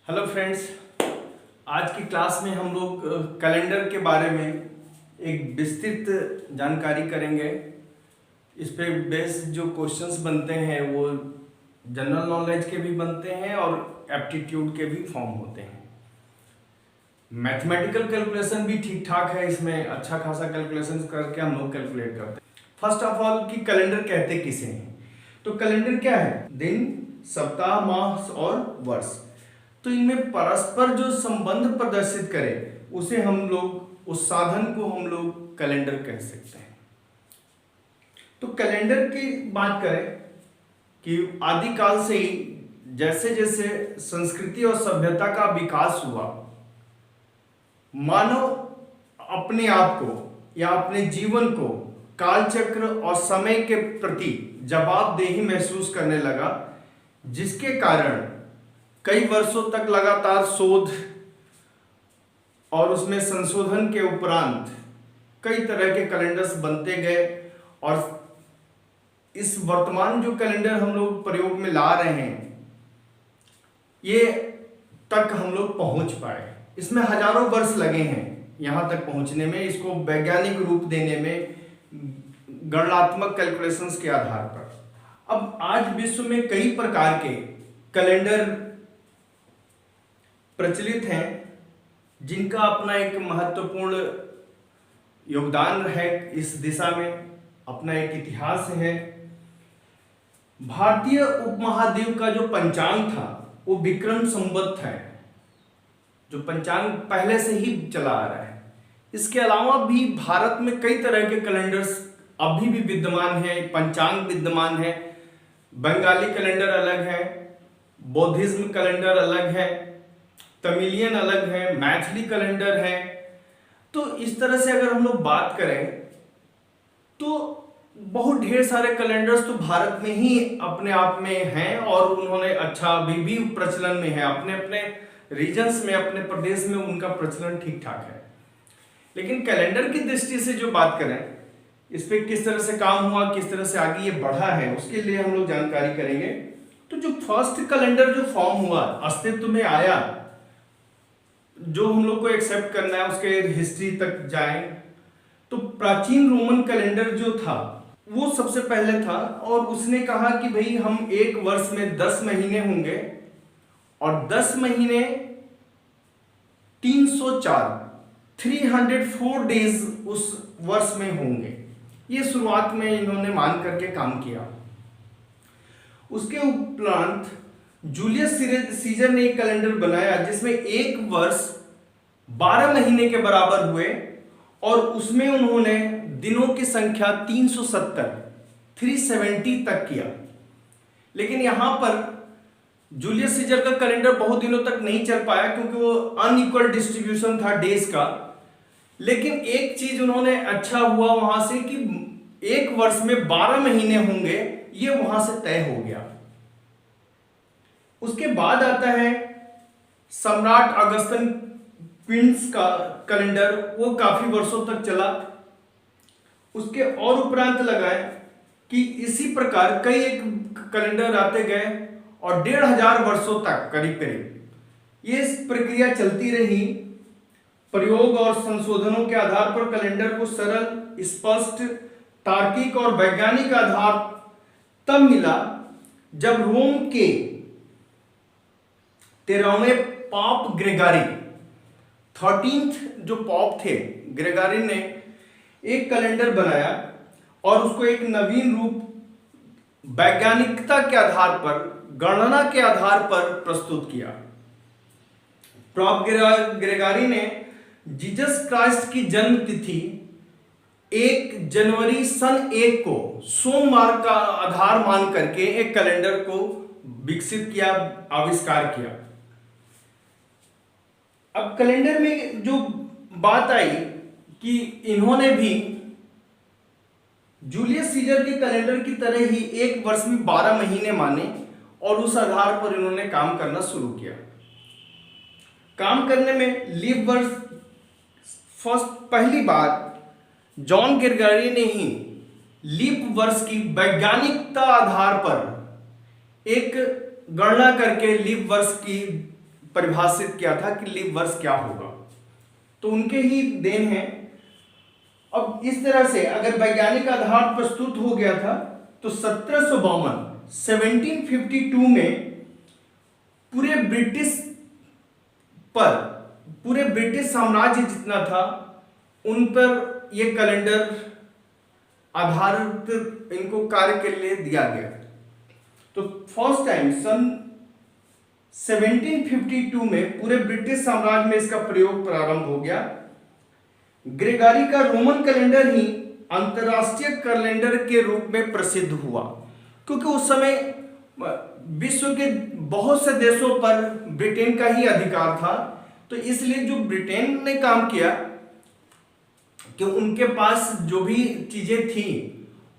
Hello friends, आज की class में हम लोग कैलेंडर के बारे में एक विस्तृत जानकारी करेंगे। इस पे बेस्ड जो क्वेश्चंस बनते हैं वो जनरल नॉलेज के भी बनते हैं और एप्टीट्यूड के भी फॉर्म होते हैं। मैथमेटिकल कैलकुलेशन भी ठीक ठाक है, इसमें अच्छा खासा कैलकुलेशन करके हम लोग कैलकुलेट करते हैं। फर्स्ट ऑफ ऑल कि कैलेंडर कहते किसे हैं, तो कैलेंडर क्या है? दिन, सप्ताह, माह और वर्ष। तो इनमें परस्पर जो संबंध प्रदर्शित करे उसे हम लोग, उस साधन को हम लोग कैलेंडर कह सकते हैं। तो कैलेंडर की बात करें कि आदिकाल से ही जैसे जैसे संस्कृति और सभ्यता का विकास हुआ, मानव अपने आप को या अपने जीवन को कालचक्र और समय के प्रति जवाबदेही महसूस करने लगा, जिसके कारण कई वर्षों तक लगातार शोध और उसमें संशोधन के उपरांत कई तरह के कैलेंडर्स बनते गए और इस वर्तमान जो कैलेंडर हम लोग प्रयोग में ला रहे हैं ये तक हम लोग पहुंच पाए। इसमें हजारों वर्ष लगे हैं यहां तक पहुंचने में, इसको वैज्ञानिक रूप देने में, गणनात्मक कैलकुलेशंस के आधार पर। अब आज विश्व में कई प्रकार के कैलेंडर प्रचलित हैं जिनका अपना एक महत्वपूर्ण योगदान है इस दिशा में, अपना एक इतिहास है। भारतीय उपमहाद्वीप का जो पंचांग था वो विक्रम संवत है, जो पंचांग पहले से ही चला आ रहा है। इसके अलावा भी भारत में कई तरह के कैलेंडर्स अभी भी विद्यमान हैं, पंचांग विद्यमान है। बंगाली कैलेंडर अलग है, बौद्धिज्म कैलेंडर अलग है, तमिलियन अलग है, मैथिली कैलेंडर है। तो इस तरह से अगर हम लोग बात करें तो बहुत ढेर सारे कैलेंडर्स तो भारत में ही अपने आप में हैं और उन्होंने अच्छा अभी भी प्रचलन में है। अपने अपने रीजन्स में, अपने प्रदेश में उनका प्रचलन ठीक ठाक है। लेकिन कैलेंडर की दृष्टि से जो बात करें, इस पे किस तरह से काम हुआ, किस तरह से आगे ये बढ़ा है, उसके लिए हम लोग जानकारी करेंगे। तो जो फर्स्ट कैलेंडर जो फॉर्म हुआ, अस्तित्व में आया, जो हम लोग को एक्सेप्ट करना है उसके हिस्ट्री तक जाएं तो प्राचीन रोमन कैलेंडर जो था वो सबसे पहले था और उसने कहा कि भाई हम एक वर्ष में 10 महीने होंगे और 10 महीने 304 डेज उस वर्ष में होंगे। ये शुरुआत में इन्होंने मान करके काम किया। उसके उपरांत जूलियस सीजर ने एक कैलेंडर बनाया जिसमें एक वर्ष 12 महीने के बराबर हुए और उसमें उन्होंने दिनों की संख्या 370 तक किया। लेकिन यहां पर जूलियस सीजर का कैलेंडर बहुत दिनों तक नहीं चल पाया क्योंकि वो अनइक्वल डिस्ट्रीब्यूशन था डेज का। लेकिन एक चीज उन्होंने अच्छा हुआ वहां से कि एक वर्ष में 12 महीने होंगे, ये वहां से तय हो गया। उसके बाद आता है सम्राट अगस्तन क्विंस का कैलेंडर, वो काफी वर्षों तक चला। उसके और उपरांत लगाए कि इसी प्रकार कई एक कैलेंडर आते गए और 1500 वर्षों तक करीब करीब ये प्रक्रिया चलती रही। प्रयोग और संशोधनों के आधार पर कैलेंडर को सरल, स्पष्ट, तार्किक और वैज्ञानिक आधार तब मिला जब रोम के 13वें पाप ग्रेगरी 13th जो पॉप थे ग्रेगरी ने एक कैलेंडर बनाया और उसको एक नवीन रूप वैज्ञानिकता के आधार पर, गणना के आधार पर प्रस्तुत किया। पॉप ग्रेगरी ने जीसस क्राइस्ट की जन्म तिथि 1 जनवरी सन 1 को सोमवार का आधार मान करके एक कैलेंडर को विकसित किया, आविष्कार किया। अब कैलेंडर में जो बात आई कि इन्होंने भी जूलियस सीजर के कैलेंडर की तरह ही एक वर्ष में 12 महीने माने और उस आधार पर इन्होंने काम करना शुरू किया। काम करने में लीप वर्ष पहली बार जॉन ग्रेगरी ने ही लीप वर्ष की वैज्ञानिकता आधार पर एक गणना करके लीप वर्ष की परिभाषित किया था कि लीप वर्ष क्या होगा, तो उनके ही देन है। अब इस तरह से अगर वैज्ञानिक आधार प्रस्तुत हो गया था तो 1752 में पूरे ब्रिटिश साम्राज्य जितना था उन पर ये कैलेंडर आधारित इनको कार्य के लिए दिया गया। तो फर्स्ट टाइम सन 1752 में पूरे ब्रिटिश साम्राज्य में इसका प्रयोग प्रारंभ हो गया। ग्रेगरी का रोमन कैलेंडर ही अंतरराष्ट्रीय कैलेंडर के रूप में प्रसिद्ध हुआ, क्योंकि उस समय विश्व के बहुत से देशों पर ब्रिटेन का ही अधिकार था। तो इसलिए जो ब्रिटेन ने काम किया कि उनके पास जो भी चीजें थी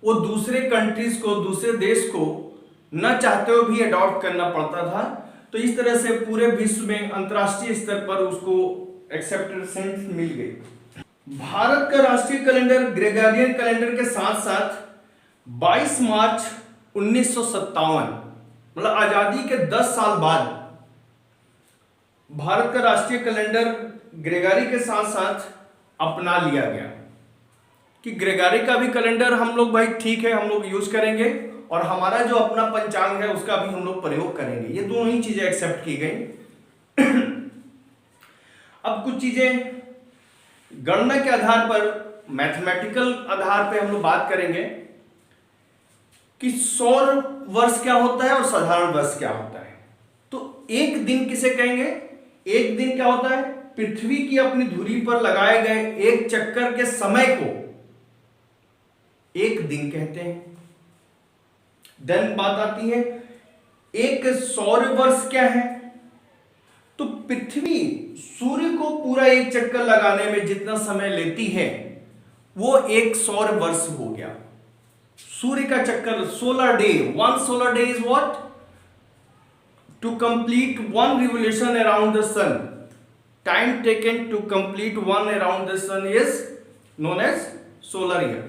वो दूसरे कंट्रीज को, दूसरे देश को न चाहते हुए भी अडॉप्ट करना पड़ता था। तो इस तरह से पूरे विश्व में अंतरराष्ट्रीय स्तर पर उसको एक्सेप्टेंस मिल गई। भारत का राष्ट्रीय कैलेंडर ग्रेगोरियन कैलेंडर के साथ साथ 22 मार्च 1957 मतलब आजादी के 10 साल बाद भारत का राष्ट्रीय कैलेंडर ग्रेगरी के साथ साथ अपना लिया गया कि ग्रेगरी का भी कैलेंडर हम लोग भाई ठीक है हम लोग यूज करेंगे और हमारा जो अपना पंचांग है उसका भी हम लोग प्रयोग करेंगे। ये दोनों ही चीजें एक्सेप्ट की गई। अब कुछ चीजें गणना के आधार पर, मैथमेटिकल आधार पे हम लोग बात करेंगे कि सौर वर्ष क्या होता है और साधारण वर्ष क्या होता है। तो एक दिन किसे कहेंगे? एक दिन क्या होता है? पृथ्वी की अपनी धुरी पर लगाए गए एक चक्कर के समय को एक दिन कहते हैं। देन बात आती है एक सौर वर्ष क्या है? तो पृथ्वी सूर्य को पूरा एक चक्कर लगाने में जितना समय लेती है वो एक सौर वर्ष हो गया। सूर्य का चक्कर solar day, 1 solar day is what? To complete 1 revolution around the sun. Time taken to complete 1 around the sun is known as solar year.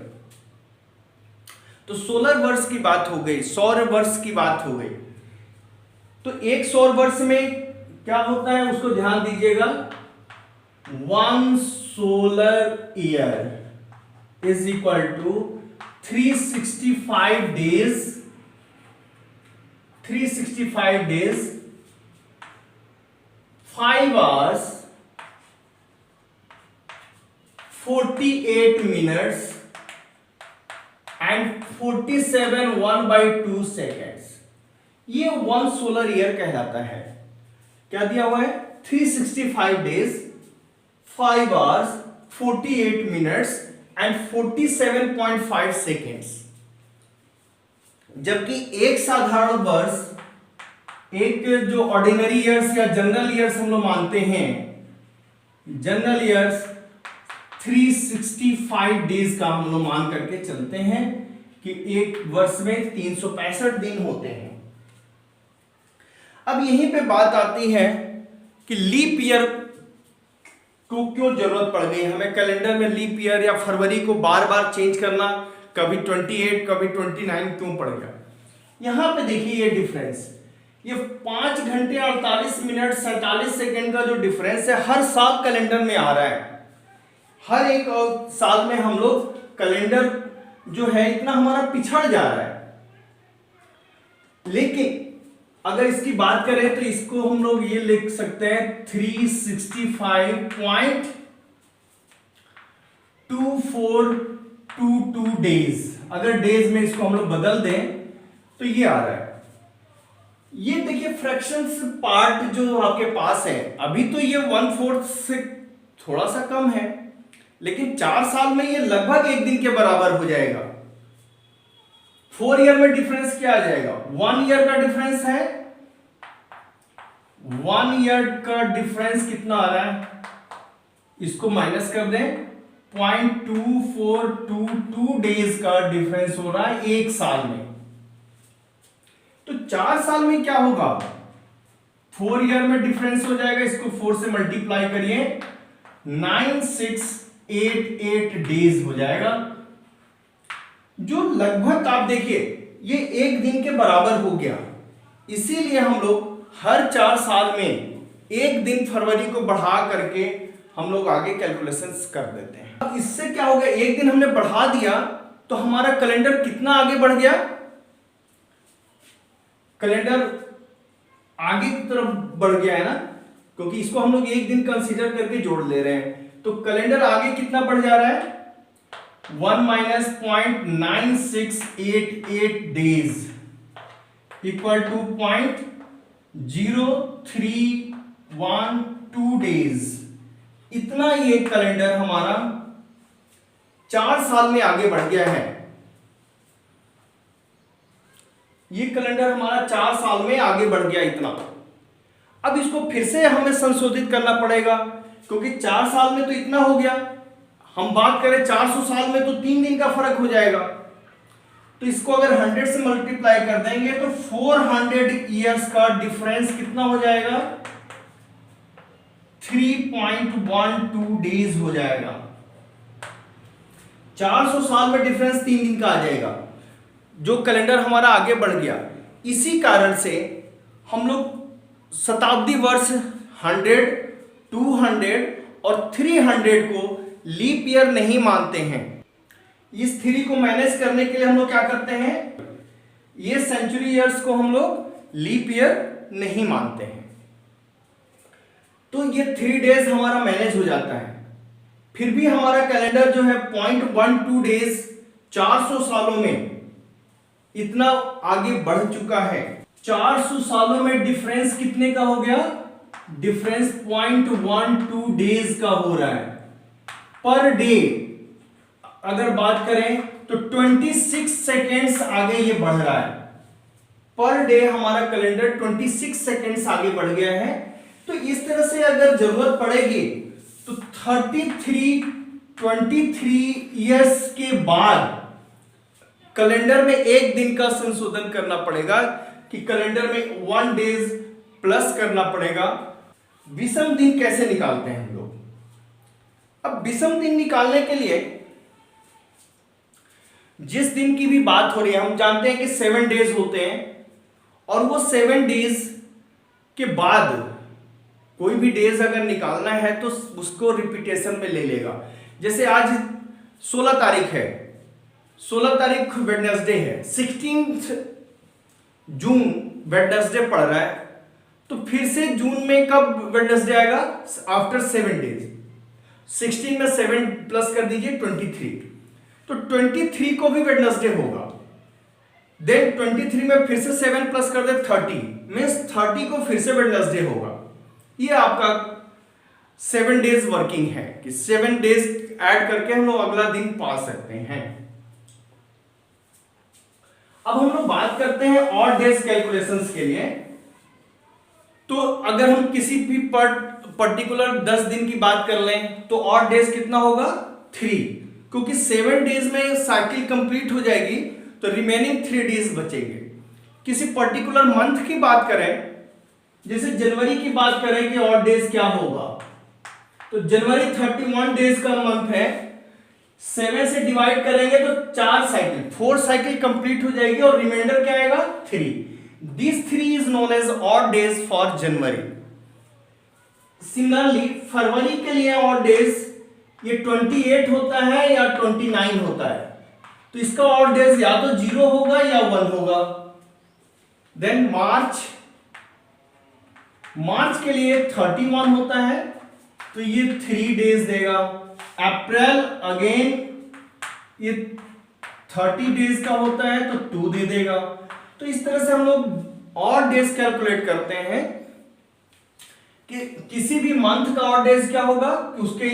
तो सोलर वर्ष की बात हो गई, सौर वर्ष की बात हो गई। तो एक सौर वर्ष में क्या होता है उसको ध्यान दीजिएगा। 1 solar year is equal to 365 days, 5 hours 48 minutes and 47 1/2 seconds। ये 1 solar year कहलाता है। क्या दिया हुआ है? 365 days, 5 hours 48 minutes and 47.5 seconds। जबकि एक साधारण वर्ष, एक जो ऑर्डिनरी ईयर्स या जनरल ईयर्स हम लोग मानते हैं, जनरल ईयर्स 365 डेज का हम लोग मान करके चलते हैं कि एक वर्ष में 365 दिन होते हैं। अब यहीं पे बात आती है कि लीप ईयर को क्यों जरूरत पड़ गई हमें कैलेंडर में। लीप ईयर या फरवरी को बार बार चेंज करना, कभी 28 कभी 29 क्यों पड़ गया? यहां पे देखिए ये डिफरेंस, ये 5 घंटे 48 मिनट 47 सेकेंड का जो डिफरेंस है हर साल कैलेंडर में आ रहा है। हर एक साल में हम लोग कैलेंडर जो है इतना हमारा पिछड़ जा रहा है। लेकिन अगर इसकी बात करें तो इसको हम लोग ये लिख सकते हैं 365.2422 डेज। अगर डेज में इसको हम लोग बदल दें तो ये आ रहा है। ये देखिए फ्रैक्शंस पार्ट जो आपके पास है, अभी तो ये 1/4 से थोड़ा सा कम है, लेकिन 4 साल में ये लगभग एक दिन के बराबर हो जाएगा। 4 ईयर में डिफरेंस क्या आ जाएगा? 1 ईयर का डिफरेंस है, 1 ईयर का डिफरेंस कितना आ रहा है? इसको माइनस कर दें, 0.2422 डेज का डिफरेंस हो रहा है एक साल में। तो 4 साल में क्या होगा? 4 ईयर में डिफरेंस हो जाएगा, इसको 4 से मल्टीप्लाई करिए, 9688 डेज हो जाएगा, जो लगभग आप देखिए ये एक दिन के बराबर हो गया। इसीलिए हम लोग हर 4 साल में एक दिन फरवरी को बढ़ा करके हम लोग आगे कैलकुलेशंस कर देते हैं। अब इससे क्या हो गया, एक दिन हमने बढ़ा दिया तो हमारा कैलेंडर कितना आगे बढ़ गया, कैलेंडर आगे की तरफ बढ़ गया है ना, क्योंकि इसको हम लोग एक दिन कंसीडर करके जोड़ ले रहे हैं। तो कैलेंडर आगे कितना बढ़ जा रहा है, 1 minus 0.9688 days equal to 0.0312 days. इतना ये कैलेंडर हमारा 4 साल में आगे बढ़ गया है। ये कैलेंडर हमारा 4 साल में आगे बढ़ गया इतना। अब इसको फिर से हमें संशोधित करना पड़ेगा, क्योंकि 4 साल में तो इतना हो गया, हम बात करें 400 साल में तो 3 दिन का फर्क हो जाएगा। तो इसको अगर 100 से मल्टीप्लाई कर देंगे तो 400 ईयर्स का डिफरेंस कितना हो जाएगा, 3.12 डेज हो जाएगा। 400 साल में डिफरेंस 3 दिन का आ जाएगा, जो कैलेंडर हमारा आगे बढ़ गया। इसी कारण से हम लोग शताब्दी वर्ष 100, 200 और 300 को लीप ईयर नहीं मानते हैं। इस 3 को मैनेज करने के लिए हम लोग क्या करते हैं, ये सेंचुरी ईयर्स को हम लोग लीप ईयर नहीं मानते हैं। तो ये 3 डेज हमारा मैनेज हो जाता है। फिर भी हमारा कैलेंडर जो है 0.12 डेज 400 सालों में इतना आगे बढ़ चुका है। 400 सालों में डिफरेंस कितने का हो गया, डिफरेंस 0.12 डेज का हो रहा है। पर डे अगर बात करें तो 26 सेकेंड्स आगे ये बढ़ रहा है। पर डे हमारा कैलेंडर 26 सेकेंड्स आगे बढ़ गया है। तो इस तरह से अगर जरूरत पड़ेगी तो 23 ईयर्स के बाद कैलेंडर में एक दिन का संशोधन करना पड़ेगा, कि कैलेंडर में 1 डेज प्लस करना पड़ेगा। विषम दिन कैसे निकालते हैं हम लोग, अब विषम दिन निकालने के लिए जिस दिन की भी बात हो रही है, हम जानते हैं कि 7 डेज होते हैं, और वो 7 डेज के बाद कोई भी डेज अगर निकालना है तो उसको रिपीटेशन में ले लेगा। जैसे आज 16 तारीख है, 16 तारीख वेडनेसडे है, 16 जून वेडनेसडे पड़ रहा है, तो फिर से जून में कब वेडनेसडे आएगा, आफ्टर 7 डेज। 16 में 7 प्लस कर दीजिए 23, तो 23 को भी वेडनेसडे होगा। देन 23 में फिर से 7 प्लस कर दे 30, मीन्स 30 को फिर से वेडनेसडे होगा। ये आपका 7 डेज वर्किंग है, कि 7 डेज ऐड करके हम लोग अगला दिन पा सकते हैं। अब हम लोग बात करते हैं ऑड डेज कैलकुलेशंस के लिए। तो अगर हम किसी भी पर्टिकुलर 10 दिन की बात कर लें तो ऑड डेज कितना होगा, 3, क्योंकि 7 डेज में साइकिल कंप्लीट हो जाएगी तो रिमेनिंग 3 डेज बचेंगे। किसी पर्टिकुलर मंथ की बात करें, जैसे जनवरी की बात करें कि ऑड डेज क्या होगा, तो जनवरी 31 डेज का मंथ है, 7 से डिवाइड करेंगे तो 4 साइकिल कंप्लीट हो जाएगी और रिमाइंडर क्या आएगा, 3। This 3 is known as odd days for January. Similarly फरवरी के लिए ऑड डेज ये 28 होता है या 29 होता है, तो इसका ऑड डेज या तो 0 होगा या 1 होगा। देन मार्च के लिए 31 होता है, तो ये 3 डेज देगा। अप्रैल अगेन ये 30 डेज का होता है तो 2 दे देगा। तो इस तरह से हम लोग ऑड डेज कैलकुलेट करते हैं कि किसी भी मंथ का ऑड डेज क्या होगा, उसके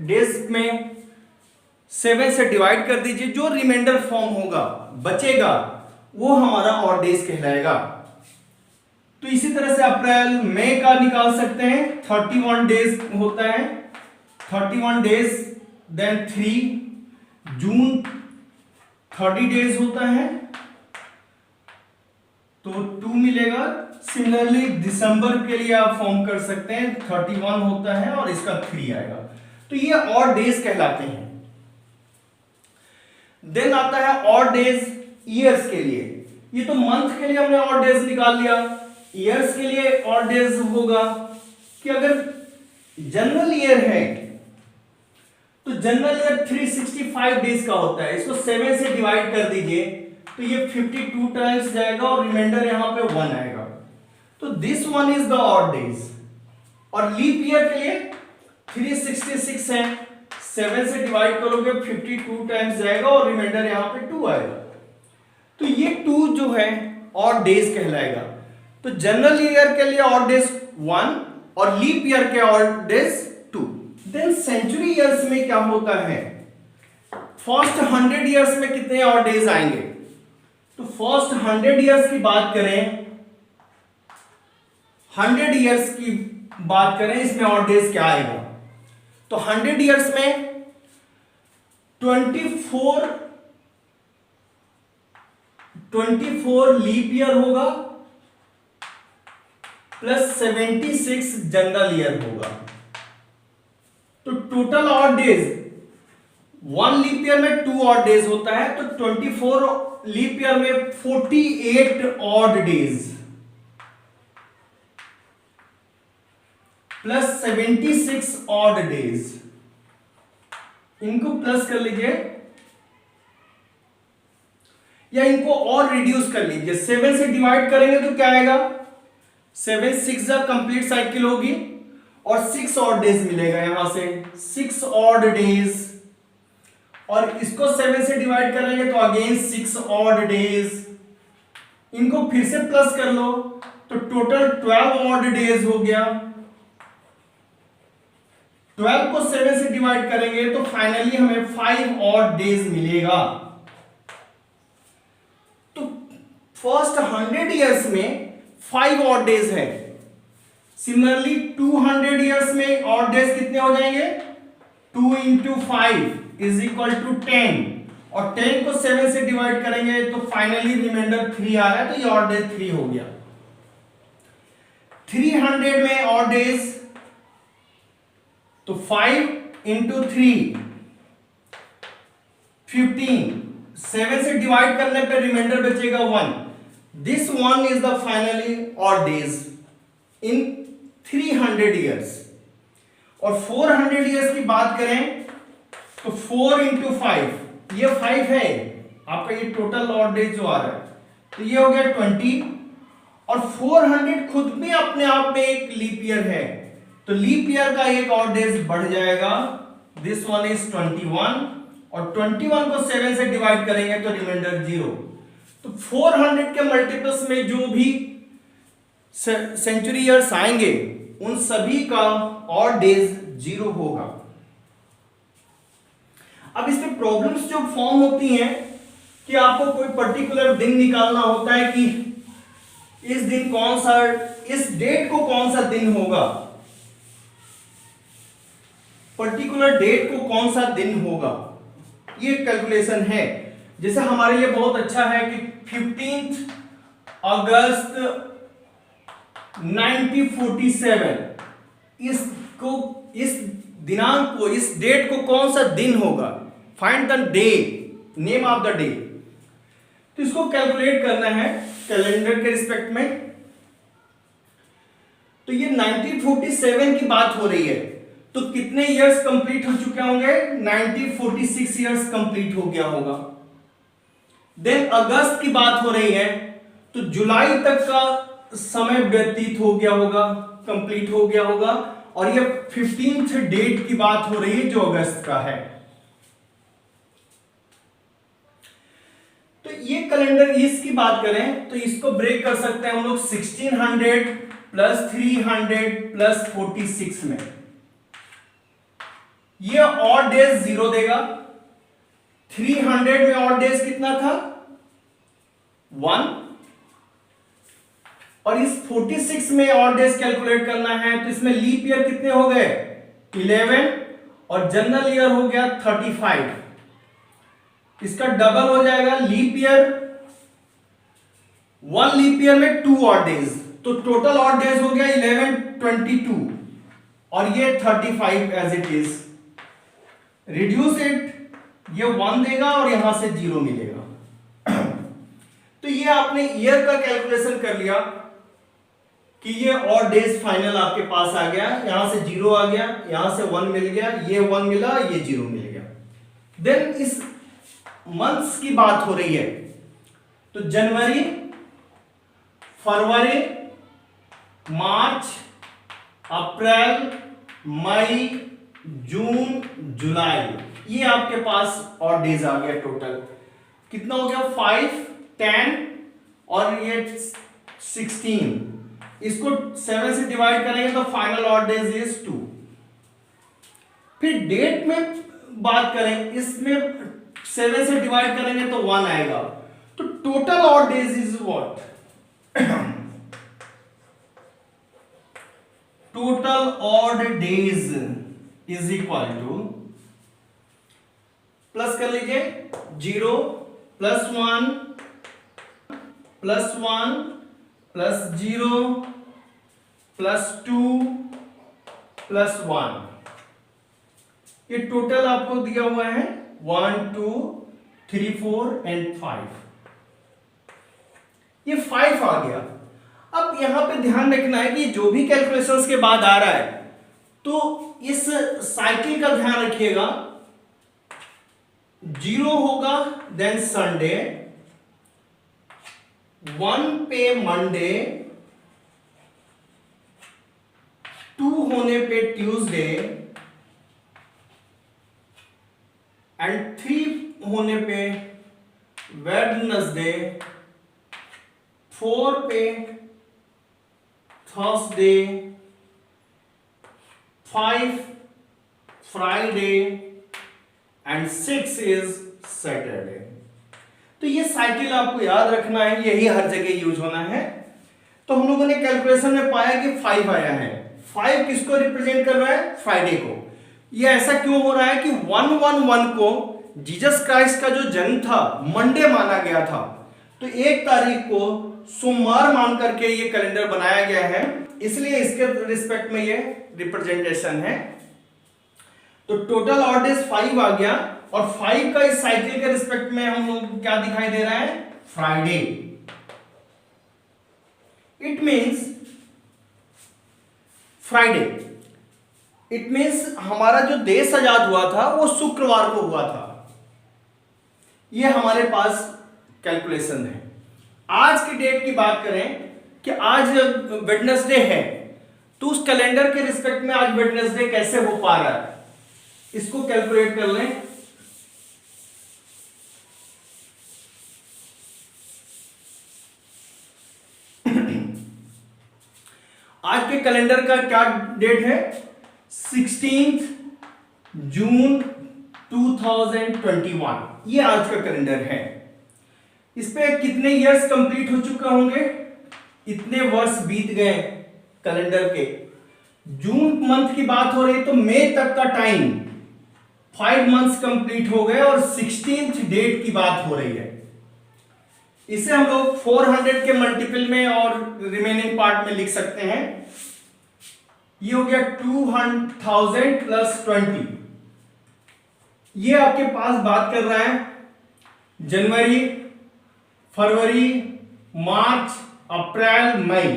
डेज में 7 से डिवाइड कर दीजिए, जो रिमाइंडर फॉर्म होगा बचेगा वो हमारा ऑड डेज कहलाएगा। तो इसी तरह से अप्रैल मई का निकाल सकते हैं, 31 डेज होता है, 31 डेज, देन 3 जून 30 डेज होता है तो 2 मिलेगा। सिमिलरली दिसंबर के लिए आप फॉर्म कर सकते हैं, 31 होता है और इसका 3 आएगा, तो ये ऑड डेज कहलाते हैं। देन आता है ऑड डेज ईयर्स के लिए। ये तो मंथ के लिए हमने ऑड डेज निकाल लिया, ईयर्स के लिए ऑड डेज होगा कि अगर जनरल ईयर है तो जनरल ईयर 365 डेज का होता है, इसको 7 से डिवाइड कर दीजिए तो ये 52 टाइम्स जाएगा और रिमाइंडर यहां पे 1 आएगा। तो this one is the odd days. और लीप ईयर के लिए 366 है, 7 से डिवाइड करोगे 52 टाइम्स जाएगा और रिमाइंडर यहां पे 2 आएगा। तो ये 2 जो है ऑड डेज कहलाएगा। तो जनरल ईयर के लिए ऑड डेज 1 और लीप ईयर के odd days 2। Then century years में क्या होता है, फर्स्ट 100 ईयर्स में कितने ऑड डेज आएंगे? तो फर्स्ट 100 ईयर्स की बात करें, 100 ईयर्स की बात करें, इसमें ऑड डेज क्या आएगा? तो 100 ईयर्स में 24 लीप ईयर होगा प्लस 76 जनरल ईयर होगा। तो total odd days, 1 leap year में 2 ऑड डेज होता है, तो 24 लीप ईयर में 48 odd days plus 76 odd days, इनको प्लस कर लीजिए या इनको और रिड्यूस कर लीजिए। 7 से डिवाइड करेंगे तो क्या आएगा, 7 6 कंप्लीट साइकिल होगी और 6 ऑड डेज मिलेगा यहां से, 6 ऑड डेज। और इसको 7 से डिवाइड करेंगे तो अगेन 6 ऑड डेज, इनको फिर से प्लस कर लो तो टोटल 12 ऑड डेज हो गया। 12 को 7 से डिवाइड करेंगे तो फाइनली हमें 5 ऑड डेज मिलेगा। तो फर्स्ट 100 इयर्स में 5 ऑड डेज है। सिमिलरली 200 इयर्स में ऑड डेज कितने हो जाएंगे, 2 into 5 इज इक्वल टू 10 और 10 को 7 से डिवाइड करेंगे तो फाइनली रिमाइंडर 3 आ रहा है, तो ये ऑड डेज 3 हो गया। 300 में ऑड डेज तो 5 into 3 15, 7 से डिवाइड करने पे रिमाइंडर बचेगा 1। This one is the finally odd days in 300 years. और 400 इयर्स की बात करें तो 4 into 5, ये 5 है आपका, ये टोटल ऑड डेज जो आ रहा है, तो ये हो गया 20। और 400 खुद भी अपने आप में एक लीप ईयर है, तो लीप ईयर का एक ऑड डेज बढ़ जाएगा, दिस वन इज 21 और 21 को 7 से डिवाइड करेंगे तो रिमाइंडर 0। तो 400 के मल्टीपल्स में जो भी सेंचुरी ईयर्स आएंगे उन सभी का ऑड डेज 0 होगा। अब इसमें प्रॉब्लम्स जो फॉर्म होती हैं कि आपको कोई पर्टिकुलर दिन निकालना होता है कि इस दिन कौन सा, इस डेट को कौन सा दिन होगा, पर्टिकुलर डेट को कौन सा दिन होगा, ये कैलकुलेशन है। जैसे हमारे लिए बहुत अच्छा है कि 15 अगस्त 1947, इस दिनांक को, इस डेट को कौन सा दिन होगा, find the day, name of the day. तो इसको कैलकुलेट करना है कैलेंडर के रिस्पेक्ट में। तो ये 1947 की बात हो रही है, तो कितने इयर्स कंप्लीट हो चुके होंगे, 1946 इयर्स कंप्लीट हो गया होगा। देन अगस्त की बात हो रही है तो जुलाई तक का समय व्यतीत हो गया होगा, कंप्लीट हो गया होगा। और ये 15th डेट की बात हो रही है जो अगस्त का है। तो ये कैलेंडर इसकी बात करें तो इसको ब्रेक कर सकते हैं हम लोग 1600 प्लस 300 प्लस 46 में। ये ऑड डेज 0 देगा। 300 में ऑड डेज कितना था, 1। और इस 46 में ऑड डेज कैलकुलेट करना है तो इसमें लीप ईयर कितने हो गए, 11 और जनरल ईयर हो गया 35। इसका डबल हो जाएगा लीप ईयर, 1 लीप ईयर में 2 ऑड डेज, तो टोटल ऑड डेज हो गया 11 22 और ये 35 as it is. Reduce it, ये 1 देगा और यहां से 0 मिलेगा। तो ये आपने ईयर का कैलकुलेशन कर लिया कि ये ऑड डेज फाइनल आपके पास आ गया, यहां से 0 आ गया, यहां से 1 मिल गया, ये 1 मिला, ये 0 मिल गया। देन इस मंथ्स की बात हो रही है, तो जनवरी, फरवरी, मार्च, अप्रैल, मई, जून, जुलाई, ये आपके पास ऑड डेज आ गया। टोटल कितना हो गया? 5, 10 और ये 16। इसको 7 से डिवाइड करेंगे तो फाइनल ऑड डेज इज 2। फिर डेट में बात करें, इसमें 7 से डिवाइड करेंगे तो 1 आएगा। तो total odd days is what? Total odd days is equal to, plus कर लीजिए, 0 plus 1 plus 1 plus 0 plus 2 plus 1। ये टोटल आपको दिया हुआ है 1 2 3 4 एंड 5। ये 5 आ गया। अब यहां पे ध्यान रखना है कि जो भी कैलकुलेशंस के बाद आ रहा है तो इस साइकिल का ध्यान रखिएगा। 0 होगा देन संडे, 1 पे मंडे, 2 होने पे ट्यूसडे एंड 3 होने पे वेडनेसडे, 4 पे Thursday, 5 Friday and 6 is Saturday. तो ये साइकिल आपको याद रखना है, यही हर जगह यूज होना है। तो हम लोगों ने कैलकुलेशन में पाया कि 5 आया है। 5 किसको रिप्रेजेंट कर रहा है? फ्राइडे को। ये ऐसा क्यों हो रहा है कि 111 को जीसस क्राइस्ट का जो जन्म था मंडे माना गया था, तो 1 तारीख को सोमवार मान करके ये कैलेंडर बनाया गया है, इसलिए इसके रिस्पेक्ट में ये रिप्रेजेंटेशन है। तो टोटल ऑड डेज 5 आ गया और 5 का इस साइकिल के रिस्पेक्ट में हम लोग क्या दिखाई दे रहा है? Friday. It means Friday, it means हमारा जो देश आजाद हुआ था वो शुक्रवार को हुआ था। ये हमारे पास कैलकुलेशन है। आज की डेट की बात करें कि आज वेडनेसडे है, तो उस कैलेंडर के रिस्पेक्ट में आज वेडनेसडे कैसे हो पा रहा है, इसको कैलकुलेट कर लें। आज के कैलेंडर का क्या डेट है? 16 जून 2021, ये आज का कैलेंडर है। इस पे कितने इयर्स कंप्लीट हो चुके होंगे? इतने वर्ष बीत गए कैलेंडर के। जून मंथ की बात हो रही तो मई तक का टाइम 5 मंथ्स कंप्लीट हो गए और 16th डेट की बात हो रही है। इसे हम लोग 400 के मल्टीपल में और रिमेनिंग पार्ट में लिख सकते हैं। ये हो गया 200,000 प्लस 20। ये आपके पास बात कर रहा है जनवरी, फरवरी, मार्च, अप्रैल, मई,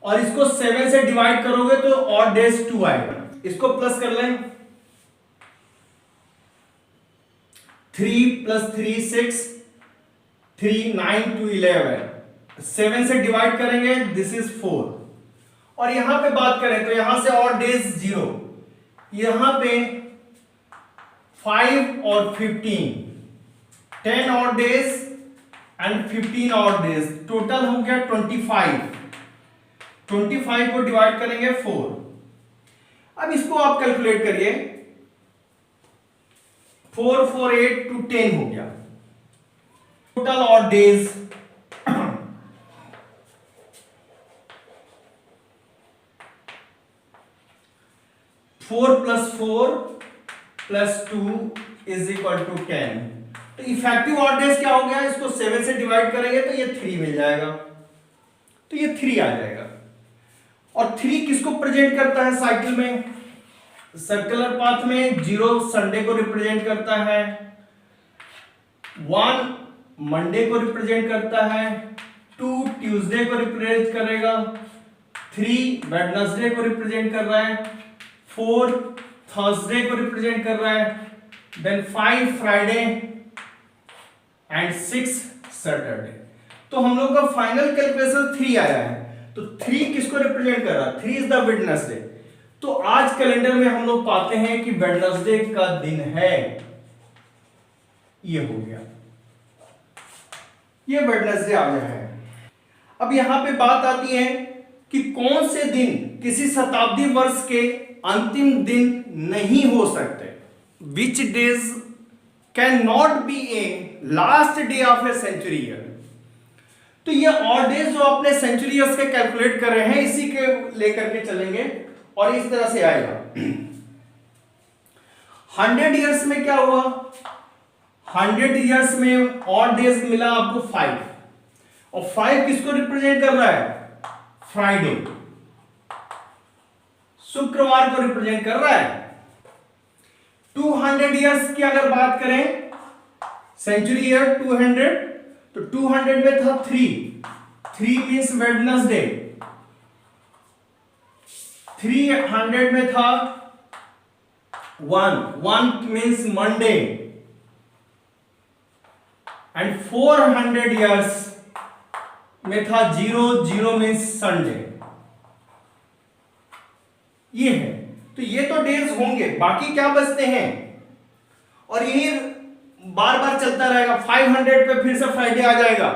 और इसको 7 से डिवाइड करोगे तो ऑड डेज 2 आएगा। इसको प्लस कर लें, 3 + 3 6, 3 9 2 11, 7 से डिवाइड करेंगे, दिस इज 4। और यहां पे बात करें तो यहां से ऑड डेज 0, यहां पे 5 और 15, 10 odd days and 15 odd days, total हो गया 25। 25 को डिवाइड करेंगे 4। अब इसको आप कैलकुलेट करिए, 4 4 8 to 10 हो गया। Total odd days 4 + 4 + 2 = 10। तो इफेक्टिव ऑड डेज क्या हो गया? इसको 7 से डिवाइड करेंगे तो ये 3 मिल जाएगा, तो ये 3 आ जाएगा। और 3 किसको प्रेजेंट करता है साइकिल में? सर्कुलर पाथ में 0 संडे को रिप्रेजेंट करता है, 1 मंडे को रिप्रेजेंट करता है, 2 ट्यूसडे को रिप्रेजेंट करेगा, 3 वेडनेसडे को रिप्रेजेंट कर रहा है, 4 थर्सडे को रिप्रेजेंट कर रहा है, देन 5 फ्राइडे एंड 6 सैटरडे। तो हम लोग का फाइनल कैलकुलेशन 3 आया है। तो 3 किसको रिप्रेजेंट कर रहा है? 3 इज द वेडनेसडे। तो आज कैलेंडर में हम लोग पाते हैं कि वेडनेसडे का दिन है, ये हो गया, ये वेडनेसडे आ गया है। अब यहां पे बात आती है कि कौन से दिन किसी शताब्दी वर्ष के अंतिम दिन नहीं हो सकते। Which days can not be a last day of a century year. तो ये ऑड डेज जो अपने सेंचुरी ईयर्स के कैलकुलेट कर रहे हैं, इसी के लेकर के चलेंगे और इस तरह से आएगा। 100 ईयर्स में क्या हुआ? 100 ईयर्स में ऑड डेज मिला आपको 5, और 5 किसको रिप्रेजेंट कर रहा है? फ्राइडे, शुक्रवार को रिप्रेजेंट कर रहा है। 200 ईयर्स की अगर बात करें, सेंचुरी ईयर 200, तो 200 में था 3 मीन्स वेडनेसडे, 300 में था 1 मीन्स मंडे, एंड 400 ईयर्स में था 0 मीन्स संडे। ये है, तो ये तो डेज होंगे, बाकी क्या बचते हैं? और यही बार बार चलता रहेगा। 500 पे फिर से फ्राइडे आ जाएगा,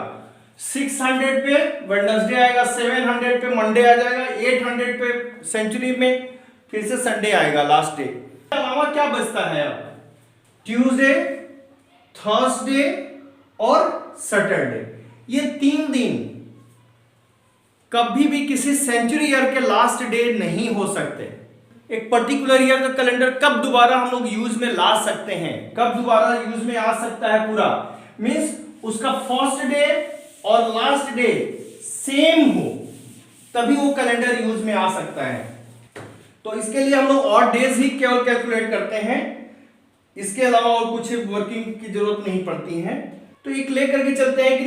600 पे वेडनेसडे आएगा, 700 पे मंडे आ जाएगा, 800 पे सेंचुरी में फिर से संडे आएगा लास्ट डे। इसके अलावा क्या बचता है? अब ट्यूसडे, थर्सडे और सैटरडे, ये 3 दिन कभी भी किसी सेंचुरी ईयर के लास्ट डे नहीं हो सकते। एक पर्टिकुलर ईयर का कैलेंडर कब दोबारा हम लोग यूज में ला सकते हैं, कब दोबारा यूज में आ सकता है पूरा, मींस उसका फर्स्ट डे और लास्ट डे सेम हो, तभी वो कैलेंडर यूज में आ सकता है। तो इसके लिए हम लोग ऑड डेज ही केवल कैलकुलेट करते हैं, इसके अलावा और कुछ वर्किंग की जरूरत नहीं पड़ती है। तो एक लेकर के चलते हैं कि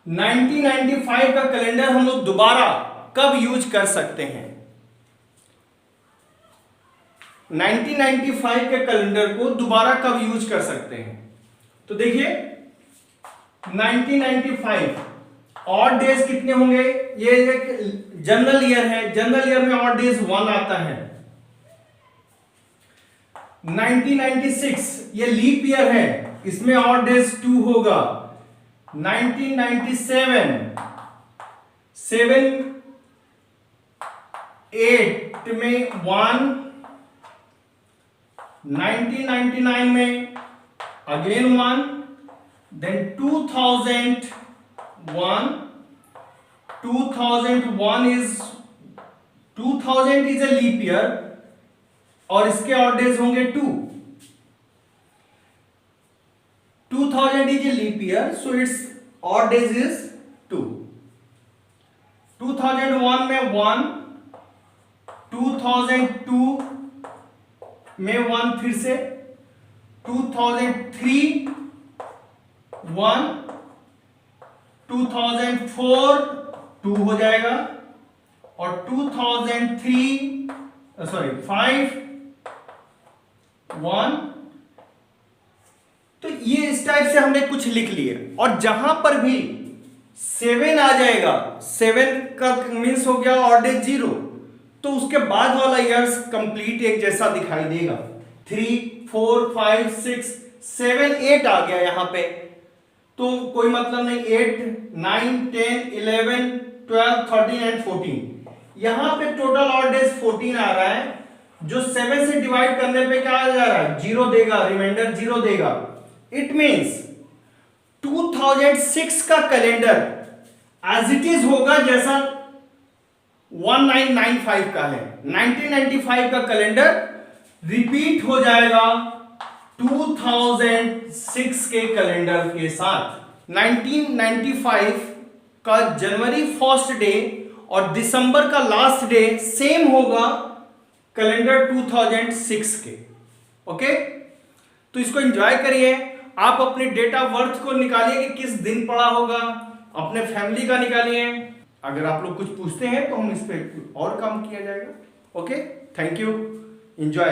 1995 का कैलेंडर हम लोग दोबारा कब यूज कर सकते हैं। 1995 के कैलेंडर को दोबारा कब यूज कर सकते हैं? तो देखिए 1995 ऑड डेज कितने होंगे? ये एक जनरल ईयर है, जनरल ईयर में ऑड डेज 1 आता है। 1996 ये लीप ईयर है, इसमें ऑड डेज 2 होगा। 1997 7 8 में 1, 1999 में again 1, then 2001 2000 is a leap year और इसके ऑड डेज होंगे 2। 2000 is a leap year, so it's odd days is 2। 2001 में 1, 2002 में 1 फिर से, 2003 1, 2004 2 हो जाएगा, और 5 1। तो ये इस टाइप से हमने कुछ लिख लिए, और जहां पर भी 7 आ जाएगा, 7 का मीन्स हो गया ऑड डेज 0, तो उसके बाद वाला ईयर्स कंप्लीट एक जैसा दिखाई देगा। 3 4 5 6 7 8 आ गया यहां पे, तो कोई मतलब नहीं। 8 9 10 11 12 13 एंड 14, यहां पे टोटल ऑड डेज 14 आ रहा है, जो 7 से डिवाइड करने पे क्या आ जा रहा है? 0 देगा, रिमाइंडर 0 देगा। इट मींस 2006 का कैलेंडर एज इट इज होगा जैसा 1995 का है। 1995 का कैलेंडर रिपीट हो जाएगा 2006 के कैलेंडर के साथ। 1995 का जनवरी 1 डे और दिसंबर का लास्ट डे सेम होगा कैलेंडर 2006 के। ओके, तो इसको एंजॉय करिए। आप अपने डेट ऑफ बर्थ को निकालिए कि किस दिन पड़ा होगा, अपने फैमिली का निकालिए, अगर आप लोग कुछ पूछते हैं तो हम इस पर और काम किया जाएगा। Okay, thank you, enjoy.